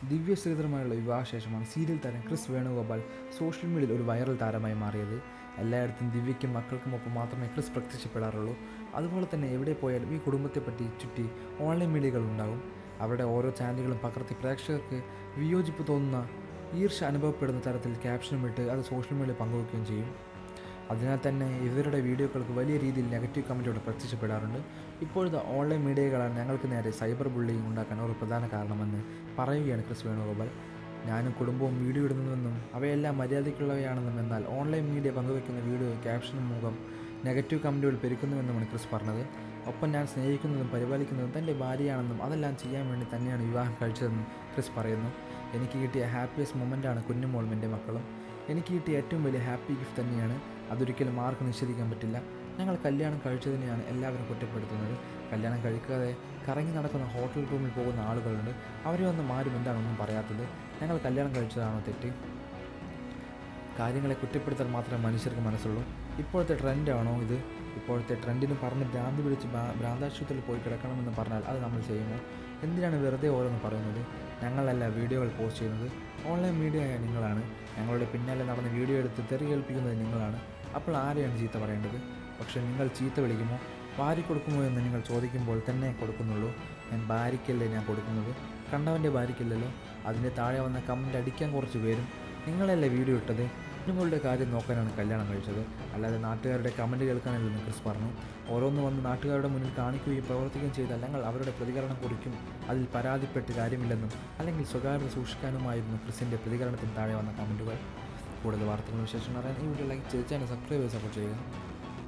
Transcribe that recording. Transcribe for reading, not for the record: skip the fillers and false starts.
ദിവ്യ ശ്രീധറുമായുള്ള വിവാഹശേഷമാണ് serial താരം Chris Venugopal social മീഡിയയിൽ ഒരു വൈറൽ താരമായി മാറിയത്. എല്ലായിടത്തും ദിവ്യയ്ക്കും മക്കൾക്കുമൊപ്പം മാത്രമേ ക്രിസ് പ്രത്യക്ഷപ്പെടാറുള്ളൂ. അതുപോലെ തന്നെ എവിടെ പോയാലും ഈ കുടുംബത്തെപ്പറ്റി ചുറ്റി ഓൺലൈൻ മീഡിയകൾ ഉണ്ടാകും. അവരുടെ ഓരോ ചാനലുകളും പകർത്തി പ്രേക്ഷകർക്ക് വിയോജിപ്പ് തോന്നുന്ന, ഈർഷ്യ അനുഭവപ്പെടുന്ന തരത്തിൽ ക്യാപ്ഷനുമിട്ട് അത് സോഷ്യൽ മീഡിയയിൽ പങ്കുവയ്ക്കുകയും ചെയ്യും. അതിനാൽ തന്നെ ഇവരുടെ വീഡിയോകൾക്ക് വലിയ രീതിയിൽ നെഗറ്റീവ് കമൻറ്റുകൾ പ്രത്യക്ഷപ്പെടാറുണ്ട്. ഇപ്പോഴത്തെ ഓൺലൈൻ മീഡിയകളാണ് ഞങ്ങൾക്ക് നേരെ സൈബർ ബുള്ളിയിങ് ഉണ്ടാക്കാൻ ഒരു പ്രധാന കാരണമെന്ന് പറയുകയാണ് ക്രിസ് വേണുഗോപാൽ. ഞാനും കുടുംബവും വീഡിയോ ഇടുന്നുവെന്നും അവയെല്ലാം മര്യാദയ്ക്കുള്ളവയാണെന്നും, എന്നാൽ ഓൺലൈൻ മീഡിയ പങ്കുവയ്ക്കുന്ന വീഡിയോ ക്യാപ്ഷനും മുഖം നെഗറ്റീവ് കമൻറ്റുകൾ പെരുക്കുന്നുവെന്നുമാണ് ക്രിസ് പറഞ്ഞത്. ഒപ്പം ഞാൻ സ്നേഹിക്കുന്നതും പരിപാലിക്കുന്നതും തൻ്റെ ഭാര്യയാണെന്നും അതെല്ലാം ചെയ്യാൻ വേണ്ടി തന്നെയാണ് വിവാഹം കഴിച്ചതെന്നും ക്രിസ് പറയുന്നു. എനിക്ക് കിട്ടിയ ഹാപ്പിയസ്റ്റ് മൊമെൻ്റാണ് കുഞ്ഞുമോളും എൻ്റെ മക്കളും. എനിക്ക് കിട്ടിയ ഏറ്റവും വലിയ ഹാപ്പി ഗിഫ്റ്റ് തന്നെയാണ്. അതൊരിക്കലും ആർക്കും നിഷേധിക്കാൻ പറ്റില്ല. ഞങ്ങൾ കല്യാണം കഴിച്ചതിനെയാണ് എല്ലാവരും കുറ്റപ്പെടുത്തുന്നത്. കല്യാണം കഴിക്കാതെ കറങ്ങി നടക്കുന്ന ഹോട്ടൽ റൂമിൽ പോകുന്ന ആളുകളുണ്ട്. അവരെ ഒന്നും ആരും എന്താണൊന്നും പറയാത്തത്. ഞങ്ങൾ കല്യാണം കഴിച്ചതാണോ തെറ്റ്? കാര്യങ്ങളെ കുറ്റപ്പെടുത്താൻ മാത്രമേ മനുഷ്യർക്ക് മനസ്സുള്ളൂ. ഇപ്പോഴത്തെ ട്രെൻഡാണോ ഇത്? ഇപ്പോഴത്തെ ട്രെൻഡിന് പറഞ്ഞ് ഭ്രാന്തി പിടിച്ച് ഭ്രാന്താശുപത്രിയിൽ പോയി കിടക്കണമെന്ന് പറഞ്ഞാൽ അത് നമ്മൾ ചെയ്യുമോ? എന്തിനാണ് വെറുതെ ഓരോന്ന് പറയുന്നത്? ഞങ്ങളല്ല വീഡിയോകൾ പോസ്റ്റ് ചെയ്യുന്നത്, ഓൺലൈൻ മീഡിയ ആയ നിങ്ങളാണ്. ഞങ്ങളുടെ പിന്നാലെ നടന്ന് വീഡിയോ എടുത്ത് തെറി കേൾപ്പിക്കുന്നത് നിങ്ങളാണ്. അപ്പോൾ ആരെയാണ് ചീത്ത പറയേണ്ടത്? പക്ഷേ നിങ്ങൾ ചീത്ത വിളിക്കുമോ? ഭാര്യ കൊടുക്കുമോ എന്ന് നിങ്ങൾ ചോദിക്കുമ്പോൾ തന്നെ കൊടുക്കുന്നുള്ളൂ. ഞാൻ ഭാര്യയ്ക്കല്ലേ ഞാൻ കൊടുക്കുന്നത്, കണ്ടവൻ്റെ ഭാര്യയ്ക്കല്ലല്ലോ. അതിൻ്റെ താഴെ വന്ന കമൻറ്റ് അടിക്കാൻ കുറച്ച് പേരും. നിങ്ങളല്ലേ വീഡിയോ ഇട്ടത്? നിങ്ങളുടെ കാര്യം നോക്കാനാണ് കല്യാണം കഴിച്ചത്, അല്ലാതെ നാട്ടുകാരുടെ കമൻറ്റ് കേൾക്കാനല്ലെന്ന് ക്രിസ് പറഞ്ഞു. ഓരോന്ന് വന്ന് നാട്ടുകാരുടെ മുന്നിൽ കാണിക്കുകയും പ്രവർത്തിക്കുകയും ചെയ്താൽ ഞങ്ങൾ അവരുടെ പ്രതികരണം കുറിക്കും. അതിൽ പരാതിപ്പെട്ട് കാര്യമില്ലെന്നും അല്ലെങ്കിൽ സ്വകാര്യത സൂക്ഷിക്കാനുമായിരുന്നു ക്രിസിൻ്റെ പ്രതികരണത്തിന് താഴെ വന്ന കമൻറ്റുകൾ. കൂടുതൽ വാർത്തകളും വിശേഷങ്ങൾ അറിയാൻ ഈ വീഡിയോ ലൈക്ക് ചെയ്ത് ചാനൽ സബ്സ്ക്രൈബ് ചെയ്ത് സപ്പോർട്ട് ചെയ്യുക.